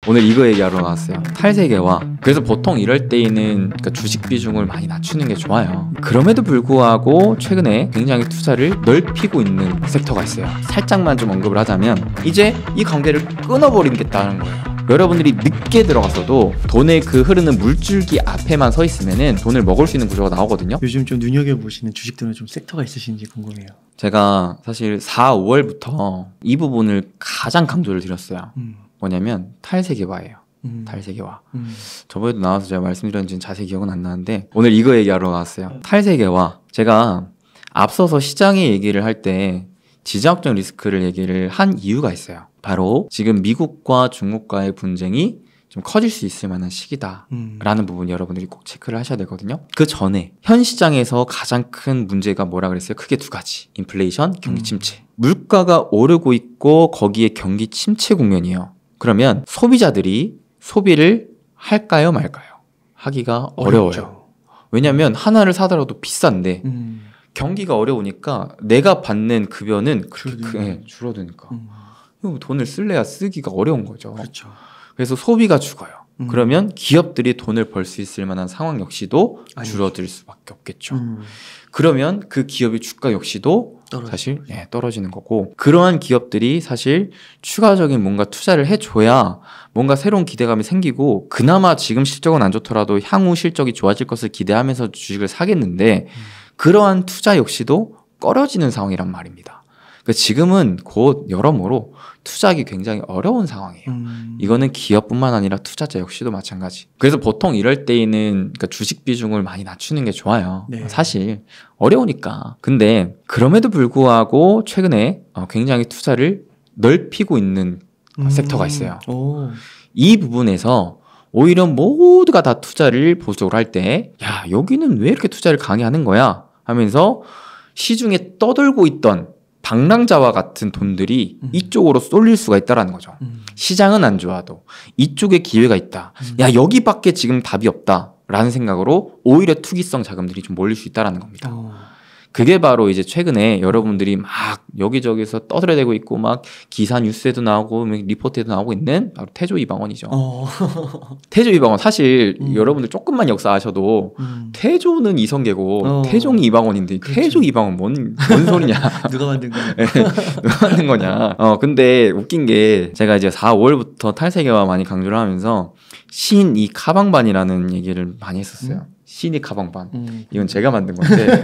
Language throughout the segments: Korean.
오늘 이거 얘기하러 나왔어요. 탈세계화. 그래서 보통 이럴 때에는 주식 비중을 많이 낮추는 게 좋아요. 그럼에도 불구하고 최근에 굉장히 투자를 넓히고 있는 섹터가 있어요. 살짝만 좀 언급을 하자면 이제 이 관계를 끊어버리겠다는 거예요. 여러분들이 늦게 들어가서도 돈의 그 흐르는 물줄기 앞에만 서 있으면은 돈을 먹을 수 있는 구조가 나오거든요. 요즘 좀 눈여겨보시는 주식들은 좀 섹터가 있으신지 궁금해요. 제가 사실 4, 5월부터 이 부분을 가장 강조를 드렸어요. 뭐냐면 탈세계화예요. 탈세계화. 저번에도 나와서 제가 말씀드렸는지는 자세히 기억은 안 나는데 오늘 이거 얘기하러 나왔어요. 탈세계화. 제가 앞서서 시장의 얘기를 할 때 지정학적 리스크를 얘기를 한 이유가 있어요. 바로 지금 미국과 중국과의 분쟁이 좀 커질 수 있을 만한 시기다라는 부분 여러분들이 꼭 체크를 하셔야 되거든요. 그 전에 현 시장에서 가장 큰 문제가 뭐라 그랬어요? 크게 두 가지. 인플레이션, 경기 침체. 물가가 오르고 있고 거기에 경기 침체 국면이에요. 그러면 소비자들이 소비를 할까요 말까요? 하기가 어려워요. 왜냐하면 하나를 사더라도 비싼데 경기가 어려우니까 내가 받는 급여는 줄어드니까 돈을 쓸래야 쓰기가 어려운 거죠. 그렇죠. 그래서 소비가 죽어요. 그러면 기업들이 돈을 벌 수 있을 만한 상황 역시도 줄어들 수밖에 없겠죠. 그러면 그 기업의 주가 역시도 사실 떨어지는 거고, 그러한 기업들이 사실 추가적인 뭔가 투자를 해줘야 뭔가 새로운 기대감이 생기고 그나마 지금 실적은 안 좋더라도 향후 실적이 좋아질 것을 기대하면서 주식을 사겠는데 그러한 투자 역시도 꺼려지는 상황이란 말입니다. 그러니까 지금은 곧 여러모로 투자하기 굉장히 어려운 상황이에요. 이거는 기업뿐만 아니라 투자자 역시도 마찬가지. 그래서 보통 이럴 때에는 주식 비중을 많이 낮추는 게 좋아요. 네. 사실 어려우니까. 근데 그럼에도 불구하고 최근에 굉장히 투자를 넓히고 있는 섹터가 있어요. 이 부분에서 오히려 모두가 다 투자를 보수적으로 할 때 야, 여기는 왜 이렇게 투자를 강히 하는 거야? 하면서 시중에 떠돌고 있던 방랑자와 같은 돈들이 이쪽으로 쏠릴 수가 있다는 거죠. 시장은 안 좋아도 이쪽에 기회가 있다. 야, 여기밖에 지금 답이 없다 라는 생각으로 오히려 투기성 자금들이 좀 몰릴 수 있다는 겁니다. 그게 바로 이제 최근에 여러분들이 막 여기저기서 떠들어대고 있고 막 기사 뉴스에도 나오고 리포트에도 나오고 있는 바로 태조 이방원이죠. 태조 이방원 사실 여러분들 조금만 역사 아셔도 태조는 이성계고 태종이 이방원인데 그렇죠. 태조 이방원 뭔 소리냐. 누가 만든 거냐. 누가 만든 거냐. 근데 웃긴 게 제가 이제 4, 5월부터 탈세계화 많이 강조를 하면서 신이 카방반이라는 얘기를 많이 했었어요. 신이 가방반. 이건 제가 만든 건데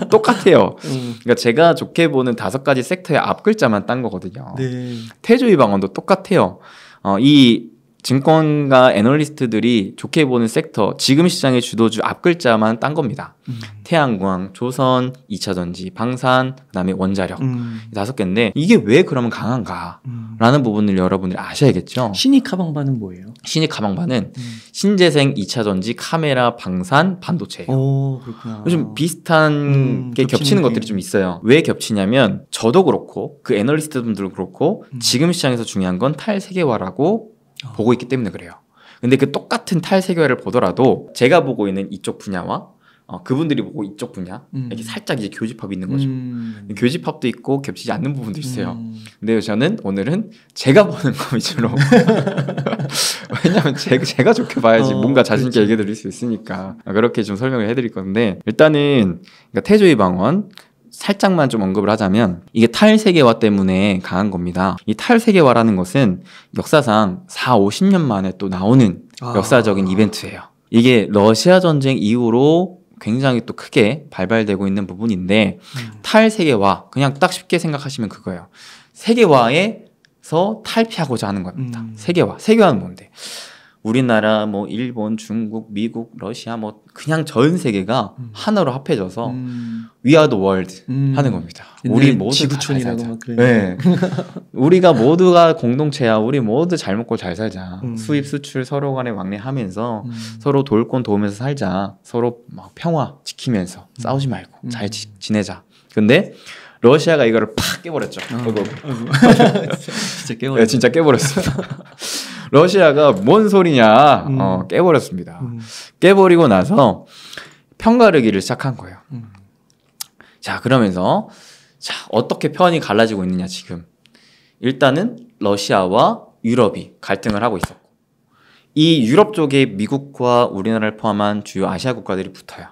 똑같아요. 그러니까 제가 좋게 보는 5가지 섹터의 앞 글자만 딴 거거든요. 네. 태조이 방언도 똑같아요. 이 증권가 애널리스트들이 좋게 보는 섹터, 지금 시장의 주도주 앞 글자만 딴 겁니다. 태양광, 조선, 2차전지, 방산, 그다음에 원자력 5개인데 이게 왜 그러면 강한가? 라는 부분을 여러분들이 아셔야겠죠. 신이 카방반은 뭐예요? 신이 카방반은 신재생, 2차전지, 카메라, 방산, 반도체예요. 오, 그렇구나. 좀 비슷한 게 겹치는 것들이 좀 있어요. 왜 겹치냐면 저도 그렇고 그 애널리스트 분들도 그렇고 지금 시장에서 중요한 건 탈세계화라고 보고 있기 때문에 그래요. 근데 그 똑같은 탈세계화를 보더라도 제가 보고 있는 이쪽 분야와 그분들이 보고 이쪽 분야 이렇게 살짝 이제 교집합이 있는 거죠. 교집합도 있고 겹치지 않는 부분도 있어요. 근데 저는 오늘은 제가 보는 거 위주로 왜냐면 제가 좋게 봐야지 뭔가 자신 있게 얘기해 드릴 수 있으니까 그렇게 좀 설명을 해드릴 건데, 일단은 그러니까 태조의 방언 살짝만 좀 언급을 하자면 이게 탈세계화 때문에 강한 겁니다. 이 탈세계화라는 것은 역사상 4, 50년 만에 또 나오는 역사적인 이벤트예요. 이게 러시아 전쟁 이후로 굉장히 또 크게 발발되고 있는 부분인데 탈세계화, 그냥 딱 쉽게 생각하시면 그거예요. 세계화에서 탈피하고자 하는 겁니다. 세계화는 뭔데? 우리나라, 뭐 일본, 중국, 미국, 러시아, 뭐 그냥 전 세계가 하나로 합해져서 We are the world 하는 겁니다. 우리 모두 지구촌이라고 잘 살자. 네. 우리가 모두가 공동체야. 우리 모두 잘 먹고 잘 살자. 수입 수출 서로 간에 왕래하면서 서로 도울 건 도우면서 살자. 서로 막 평화 지키면서 싸우지 말고 잘 지내자. 근데 러시아가 이거를 팍 깨버렸죠. 진짜 깨버렸어요. 네, 진짜 깨버렸습니다. 러시아가 뭔 소리냐 깨버렸습니다. 깨버리고 나서 편가르기를 시작한 거예요. 자, 그러면서 자, 어떻게 편이 갈라지고 있느냐 지금. 일단은 러시아와 유럽이 갈등을 하고 있었고 이 유럽 쪽에 미국과 우리나라를 포함한 주요 아시아 국가들이 붙어요.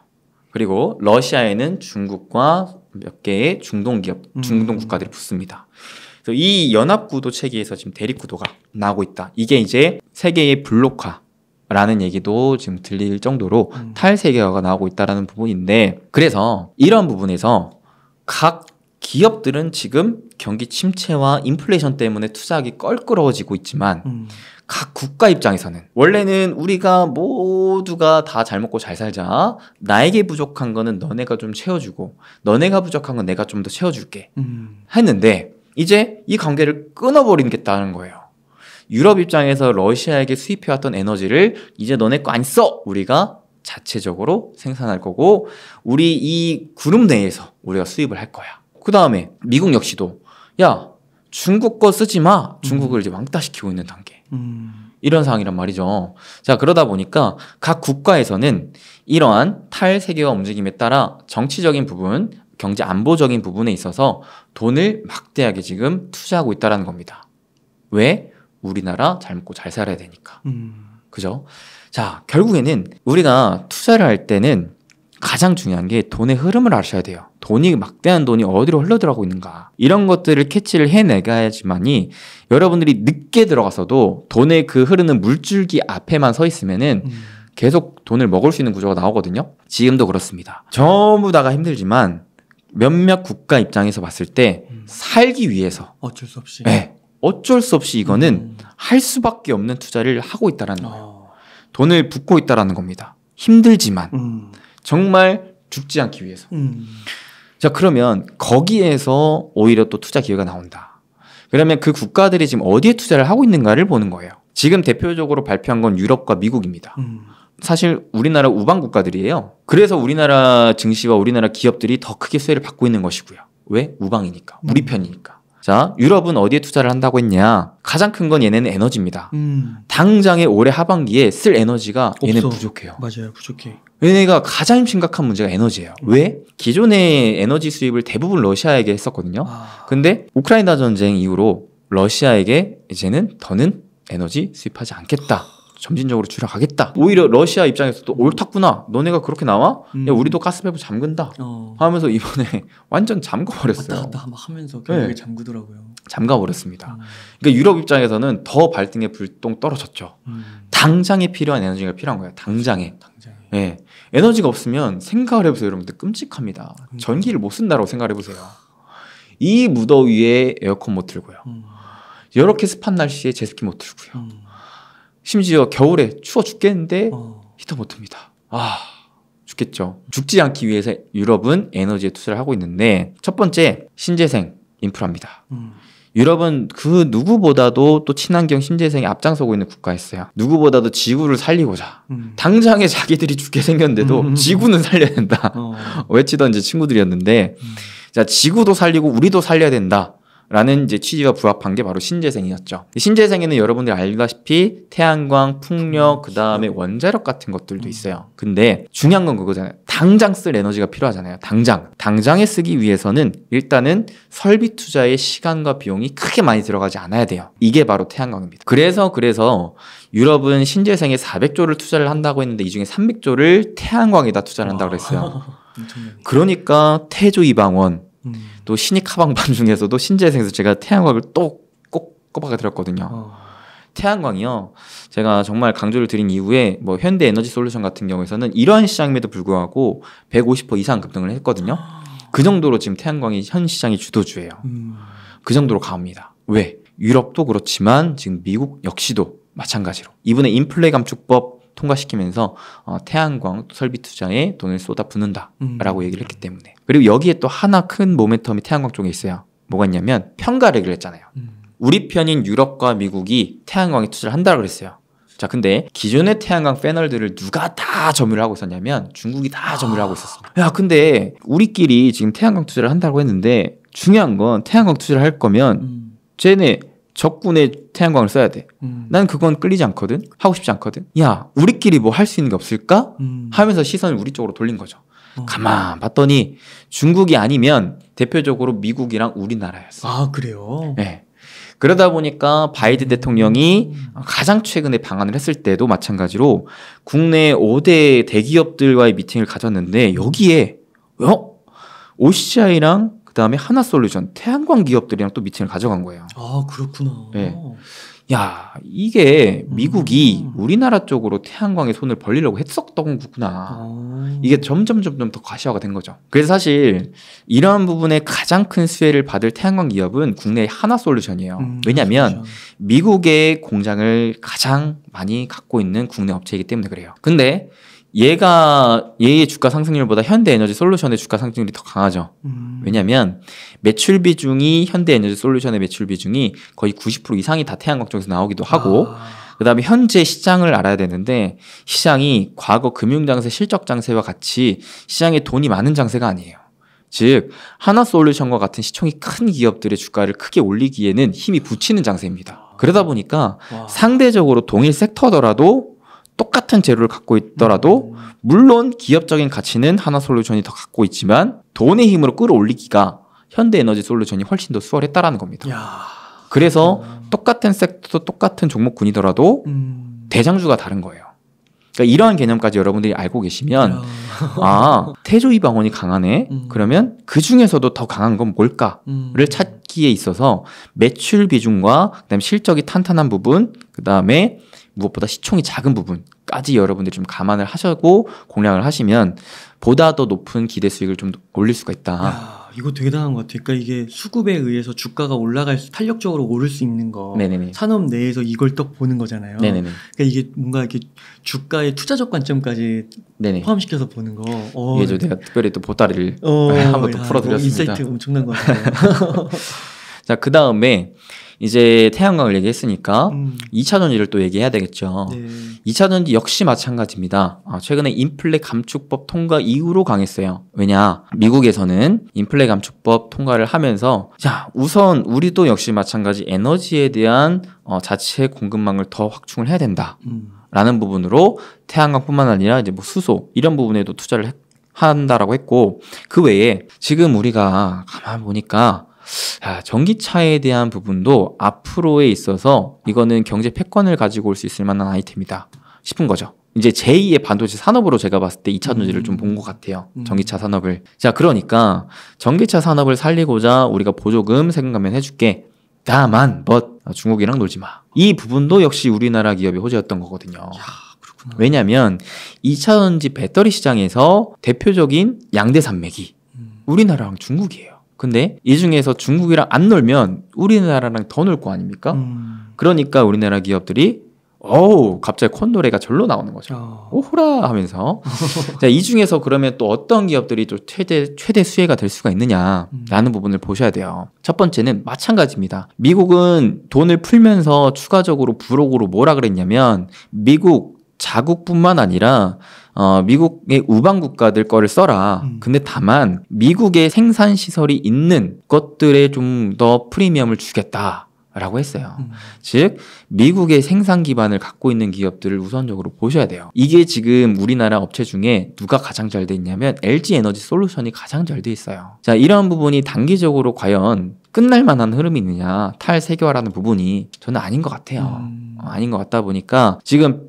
그리고 러시아에는 중국과 몇 개의 중동 국가들이 붙습니다. 그래서 이 연합구도 체계에서 지금 대립구도가 나오고 있다. 이게 이제 세계의 블록화라는 얘기도 지금 들릴 정도로 탈세계화가 나오고 있다는 부분인데 그래서 이런 부분에서 각 기업들은 지금 경기 침체와 인플레이션 때문에 투자하기 껄끄러워지고 있지만 각 국가 입장에서는 원래는 우리가 모두가 다 잘 먹고 잘 살자. 나에게 부족한 거는 너네가 좀 채워주고 너네가 부족한 건 내가 좀 더 채워줄게 했는데 이제 이 관계를 끊어버리겠다는 거예요. 유럽 입장에서 러시아에게 수입해왔던 에너지를 이제 너네 거 안 써! 우리가 자체적으로 생산할 거고 우리 이 그룹 내에서 우리가 수입을 할 거야. 그 다음에 미국 역시도 야 중국 거 쓰지 마. 중국을 이제 왕따시키고 있는 단계. 이런 상황이란 말이죠. 자 그러다 보니까 각 국가에서는 이러한 탈세계화 움직임에 따라 정치적인 부분, 경제 안보적인 부분에 있어서 돈을 막대하게 지금 투자하고 있다는 겁니다. 왜? 우리나라 잘 먹고 잘 살아야 되니까. 그죠? 자 결국에는 우리가 투자를 할 때는 가장 중요한 게 돈의 흐름을 아셔야 돼요. 돈이 막대한 돈이 어디로 흘러들어가고 있는가 이런 것들을 캐치를 해내가야지만이 여러분들이 늦게 들어가서도 돈의 그 흐르는 물줄기 앞에만 서 있으면은 계속 돈을 먹을 수 있는 구조가 나오거든요. 지금도 그렇습니다. 전부 다가 힘들지만 몇몇 국가 입장에서 봤을 때 살기 위해서 어쩔 수 없이 네, 어쩔 수 없이 이거는 할 수밖에 없는 투자를 하고 있다는 거예요. 돈을 붓고 있다는 겁니다. 힘들지만 정말 죽지 않기 위해서. 자 그러면 거기에서 오히려 또 투자 기회가 나온다. 그러면 그 국가들이 지금 어디에 투자를 하고 있는가를 보는 거예요. 지금 대표적으로 발표한 건 유럽과 미국입니다. 사실 우리나라 우방 국가들이에요. 그래서 우리나라 증시와 우리나라 기업들이 더 크게 수혜를 받고 있는 것이고요. 왜? 우방이니까. 우리 편이니까. 자, 유럽은 어디에 투자를 한다고 했냐? 가장 큰 건 얘네는 에너지입니다. 당장에 올해 하반기에 쓸 에너지가 얘네 부족해요. 맞아요. 부족해. 얘네가 가장 심각한 문제가 에너지예요. 왜? 기존의 에너지 수입을 대부분 러시아에게 했었거든요. 근데 우크라이나 전쟁 이후로 러시아에게 이제는 더는 에너지 수입하지 않겠다. 점진적으로 줄여가겠다. 오히려 러시아 입장에서도 옳았구나. 너네가 그렇게 나와? 야, 우리도 가스밸브 잠근다. 하면서 이번에 완전 잠궈버렸어요. 왔다 갔다 막 하면서 결국에 네. 잠그더라고요. 잠가버렸습니다. 그러니까 유럽 입장에서는 더 발등에 불똥 떨어졌죠. 당장에 필요한 에너지가 필요한 거예요. 당장에. 네. 에너지가 없으면 생각을 해보세요. 여러분들 끔찍합니다. 전기를 못 쓴다고 생각을 해보세요. 이 무더위에 에어컨 못 틀고요. 이렇게 습한 날씨에 제습기 못 틀고요. 심지어 겨울에 추워 죽겠는데 히터 못 틉니다. 아 죽겠죠. 죽지 않기 위해서 유럽은 에너지에 투자를 하고 있는데 첫 번째 신재생 인프라입니다. 유럽은 그 누구보다도 또 친환경 신재생에 앞장서고 있는 국가였어요. 누구보다도 지구를 살리고자 당장에 자기들이 죽게 생겼는데도 지구는 살려야 된다 외치던 이제 친구들이었는데 자 지구도 살리고 우리도 살려야 된다. 라는 이제 취지가 부합한 게 바로 신재생이었죠. 신재생에는 여러분들이 알다시피 태양광, 풍력, 그 다음에 원자력 같은 것들도 있어요. 근데 중요한 건 그거잖아요. 당장 쓸 에너지가 필요하잖아요. 당장에 쓰기 위해서는 일단은 설비 투자의 시간과 비용이 크게 많이 들어가지 않아야 돼요. 이게 바로 태양광입니다. 그래서 유럽은 신재생에 400조를 투자를 한다고 했는데 이 중에 300조를 태양광에다 투자를 한다고 그랬어요. 그러니까 태조 이방원 또 신익 하방반 중에서도 신재생에서 제가 태양광을 또 꼭 꼽아가 드렸거든요. 태양광이요. 제가 정말 강조를 드린 이후에 뭐 현대 에너지 솔루션 같은 경우에서는 이러한 시장임에도 불구하고 150% 이상 급등을 했거든요. 그 정도로 지금 태양광이 현 시장의 주도주예요. 그 정도로 강합니다. 왜? 유럽도 그렇지만 지금 미국 역시도 마찬가지로 이번에 인플레 감축법 통과시키면서 태양광 설비 투자에 돈을 쏟아붓는다라고 얘기를 했기 때문에 그리고 여기에 또 하나 큰 모멘텀이 태양광 쪽에 있어요. 뭐가 있냐면 편가르기를 했잖아요. 우리 편인 유럽과 미국이 태양광에 투자를 한다고 그랬어요. 자, 근데 기존의 태양광 패널들을 누가 다 점유를 하고 있었냐면 중국이 다 점유를 하고 있었습니다. 야, 근데 우리끼리 지금 태양광 투자를 한다고 했는데 중요한 건 태양광 투자를 할 거면 쟤네 적군의 태양광을 써야 돼. 난 그건 끌리지 않거든. 하고 싶지 않거든. 야, 우리끼리 뭐 할 수 있는 게 없을까? 하면서 시선을 우리 쪽으로 돌린 거죠. 가만 봤더니 중국이 아니면 대표적으로 미국이랑 우리나라였어요. 아, 그래요? 네. 그러다 보니까 바이든 대통령이 가장 최근에 방한을 했을 때도 마찬가지로 국내 5대 대기업들과의 미팅을 가졌는데 여기에 OCI랑 그다음에 하나솔루션, 태양광 기업들이랑 또 미팅을 가져간 거예요. 아, 그렇구나. 네. 야, 이게 미국이 우리나라 쪽으로 태양광에 손을 벌리려고 했었던 거구나. 이게 점점 더 가시화가 된 거죠. 그래서 사실 이러한 부분에 가장 큰 수혜를 받을 태양광 기업은 국내의 하나솔루션이에요. 왜냐하면 미국의 공장을 가장 많이 갖고 있는 국내 업체이기 때문에 그래요. 근데 얘의 주가 상승률보다 현대에너지솔루션의 주가 상승률이 더 강하죠. 왜냐하면 매출 비중이 현대에너지솔루션의 매출 비중이 거의 90% 이상이 다 태양광 쪽에서 나오기도 하고 그다음에 현재 시장을 알아야 되는데 시장이 과거 금융장세 실적장세와 같이 시장에 돈이 많은 장세가 아니에요. 즉 하나솔루션과 같은 시총이 큰 기업들의 주가를 크게 올리기에는 힘이 붙이는 장세입니다. 그러다 보니까 상대적으로 동일 섹터더라도 똑같은 재료를 갖고 있더라도 물론 기업적인 가치는 하나솔루션이 더 갖고 있지만 돈의 힘으로 끌어올리기가 현대에너지솔루션이 훨씬 더 수월했다라는 겁니다. 그래서 똑같은 섹터, 똑같은 종목군이더라도 대장주가 다른 거예요. 그러니까 이러한 개념까지 여러분들이 알고 계시면 태조이 방언이 강하네. 그러면 그 중에서도 더 강한 건 뭘까를 찾기에 있어서 매출 비중과 그다음에 실적이 탄탄한 부분, 그다음에 무엇보다 시총이 작은 부분까지 여러분들이 좀 감안을 하시고 공략을 하시면 보다 더 높은 기대 수익을 좀 올릴 수가 있다. 야, 이거 되게 대단한 것 같아요. 그러니까 이게 수급에 의해서 주가가 탄력적으로 오를 수 있는 거. 네네네. 산업 내에서 이걸 딱 보는 거잖아요. 네네네. 그러니까 이게 뭔가 이렇게 주가의 투자적 관점까지 네네. 포함시켜서 보는 거. 이게 내가 특별히 또 보따리를 한번 또 풀어드렸습니다. 인사이트 엄청난 것 같아요. 자, 그 다음에 이제 태양광을 얘기했으니까 2차 전지를 또 얘기해야 되겠죠. 네. 2차 전지 역시 마찬가지입니다. 최근에 인플레 감축법 통과 이후로 강했어요. 왜냐? 미국에서는 인플레 감축법 통과를 하면서 자, 우선 우리도 역시 마찬가지 에너지에 대한 자체 공급망을 더 확충을 해야 된다. 라는 부분으로 태양광뿐만 아니라 이제 뭐 수소 이런 부분에도 투자를 한다라고 했고 그 외에 지금 우리가 가만 보니까 전기차에 대한 부분도 앞으로에 있어서 이거는 경제 패권을 가지고 올 수 있을 만한 아이템이다 싶은 거죠. 이제 제2의 반도체 산업으로 제가 봤을 때 2차 전지를 좀 본 것 같아요. 전기차 산업을. 자, 그러니까 전기차 산업을 살리고자 우리가 보조금 세금 감면해줄게. 다만 중국이랑 놀지 마. 이 부분도 역시 우리나라 기업의 호재였던 거거든요. 왜냐하면 2차 전지 배터리 시장에서 대표적인 양대 산맥이 우리나라랑 중국이에요. 근데 이 중에서 중국이랑 안 놀면 우리나라랑 더 놀 거 아닙니까? 그러니까 우리나라 기업들이 갑자기 콧노래가 절로 나오는 거죠. 오호라 하면서. 자, 이 중에서 그러면 또 어떤 기업들이 또 최대 수혜가 될 수가 있느냐라는 부분을 보셔야 돼요. 첫 번째는 마찬가지입니다. 미국은 돈을 풀면서 추가적으로 부록으로 뭐라 그랬냐면 미국 자국뿐만 아니라 미국의 우방 국가들 거를 써라. 근데 다만 미국의 생산 시설이 있는 것들에 좀 더 프리미엄을 주겠다라고 했어요. 즉 미국의 생산 기반을 갖고 있는 기업들을 우선적으로 보셔야 돼요. 이게 지금 우리나라 업체 중에 누가 가장 잘 돼 있냐면 LG에너지솔루션이 가장 잘 돼 있어요. 자, 이런 부분이 단기적으로 과연 끝날 만한 흐름이 있느냐, 탈세계화라는 부분이 저는 아닌 것 같아요. 아닌 것 같다 보니까 지금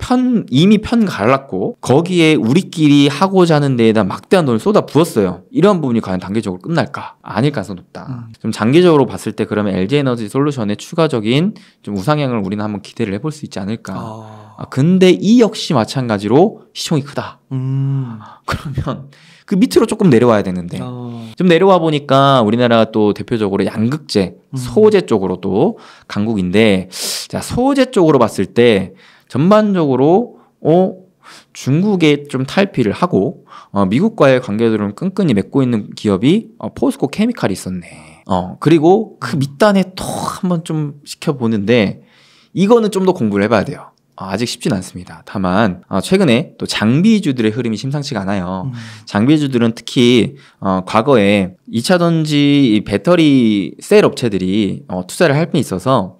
이미 편 갈랐고 거기에 우리끼리 하고자 하는 데에다 막대한 돈을 쏟아 부었어요. 이런 부분이 과연 단기적으로 끝날까? 아닐 가능성이 높다. 좀 장기적으로 봤을 때 그러면 LG에너지솔루션의 추가적인 좀 우상향을 우리는 한번 기대를 해볼 수 있지 않을까. 근데 이 역시 마찬가지로 시총이 크다. 그러면 그 밑으로 조금 내려와야 되는데 좀 내려와 보니까 우리나라가 또 대표적으로 양극재, 소재 쪽으로도 강국인데 자, 소재 쪽으로 봤을 때 전반적으로 중국에 좀 탈피를 하고 미국과의 관계들을 끈끈이 맺고 있는 기업이 포스코 케미칼이 있었네. 그리고 그 밑단에 또 한번 좀 시켜보는데 이거는 좀 더 공부를 해봐야 돼요. 아직 쉽진 않습니다. 다만 최근에 또 장비주들의 흐름이 심상치가 않아요. 장비주들은 특히 과거에 2차 전지 배터리 셀 업체들이 투자를 할 수 있어서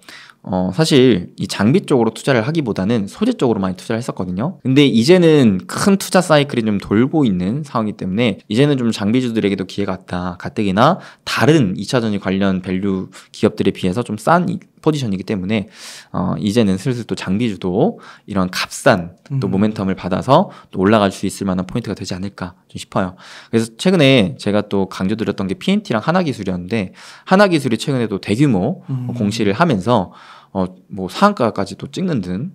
사실 이 장비 쪽으로 투자를 하기보다는 소재 쪽으로 많이 투자를 했었거든요. 근데 이제는 큰 투자 사이클이 좀 돌고 있는 상황이기 때문에 이제는 좀 장비주들에게도 기회가 왔다. 가뜩이나 다른 2차 전지 관련 밸류 기업들에 비해서 좀 싼 포지션이기 때문에 이제는 슬슬 또 장비주도 이런 값싼 또 모멘텀을 받아서 또 올라갈 수 있을 만한 포인트가 되지 않을까 좀 싶어요. 그래서 최근에 제가 또 강조드렸던 게 PNT랑 하나기술이었는데 하나기술이 최근에도 대규모 공시를 하면서 뭐 상한가까지도 찍는 등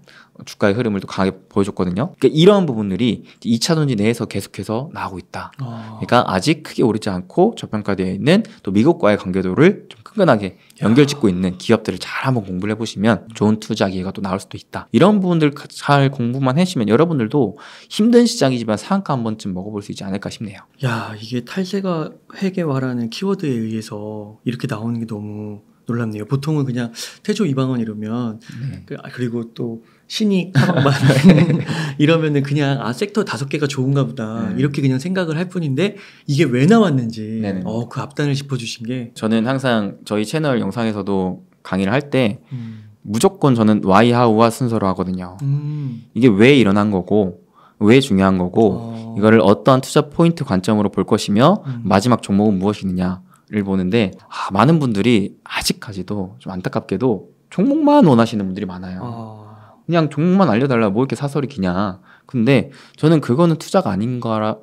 주가의 흐름을 또 강하게 보여줬거든요. 그러니까 이러한 부분들이 2차전지 내에서 계속해서 나오고 있다. 그러니까 아직 크게 오르지 않고 저평가되어 있는 또 미국과의 관계도를 좀 끈끈하게 연결짓고 있는 기업들을 잘 한번 공부를 해보시면 좋은 투자 기회가 또 나올 수도 있다. 이런 부분들 잘 공부만 해주시면 여러분들도 힘든 시장이지만 상한가 한 번쯤 먹어볼 수 있지 않을까 싶네요. 야, 이게 탈세가 회계화라는 키워드에 의해서 이렇게 나오는 게 너무 놀랍네요. 보통은 그냥 태조 이방원 이러면 그리고 또 신이 카방만 이러면은 그냥 섹터 5개가 좋은가 보다 이렇게 그냥 생각을 할 뿐인데 이게 왜 나왔는지 그 앞단을 짚어주신 게 저는 항상 저희 채널 영상에서도 강의를 할 때 무조건 저는 why, how와 순서로 하거든요. 이게 왜 일어난 거고 왜 중요한 거고 이거를 어떠한 투자 포인트 관점으로 볼 것이며 마지막 종목은 무엇이느냐 를 보는데 많은 분들이 아직까지도 좀 안타깝게도 종목만 원하시는 분들이 많아요. 그냥 종목만 알려달라 뭐 이렇게 사설이 기냐. 근데 저는 그거는 투자가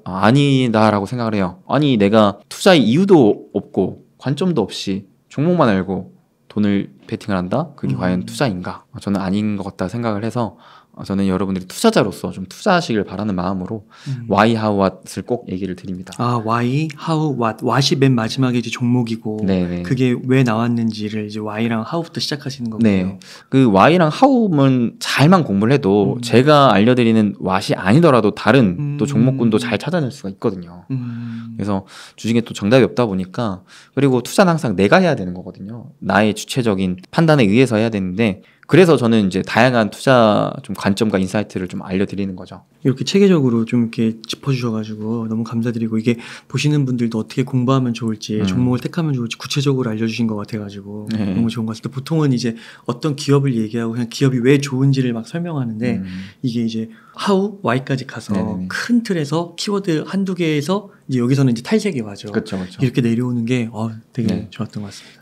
아니다라고 생각을 해요. 아니 내가 투자의 이유도 없고 관점도 없이 종목만 알고 돈을 베팅을 한다? 그게 과연 투자인가? 저는 아닌 것 같다 생각을 해서 저는 여러분들이 투자자로서 좀 투자하시길 바라는 마음으로 why, how, what을 꼭 얘기를 드립니다. why, how, what. what이 맨 마지막에 이제 종목이고 네네. 그게 왜 나왔는지를 이제 why랑 how부터 시작하시는 거고요. 네. 그 why랑 how는 잘만 공부를 해도 제가 알려드리는 what이 아니더라도 다른 또 종목군도 잘 찾아낼 수가 있거든요. 그래서 주식에 또 정답이 없다 보니까 그리고 투자는 항상 내가 해야 되는 거거든요. 나의 주체적인 판단에 의해서 해야 되는데 그래서 저는 이제 다양한 투자 좀 관점과 인사이트를 좀 알려드리는 거죠. 이렇게 체계적으로 좀 이렇게 짚어주셔가지고 너무 감사드리고 이게 보시는 분들도 어떻게 공부하면 좋을지 종목을 택하면 좋을지 구체적으로 알려주신 것 같아가지고 너무 좋은 것 같습니다. 보통은 이제 어떤 기업을 얘기하고 그냥 기업이 왜 좋은지를 막 설명하는데 이게 이제 how, why까지 가서 큰 틀에서 키워드 한두 개에서 이제 여기서는 이제 탈세계화죠. 그쵸. 이렇게 내려오는 게 되게 좋았던 것 같습니다.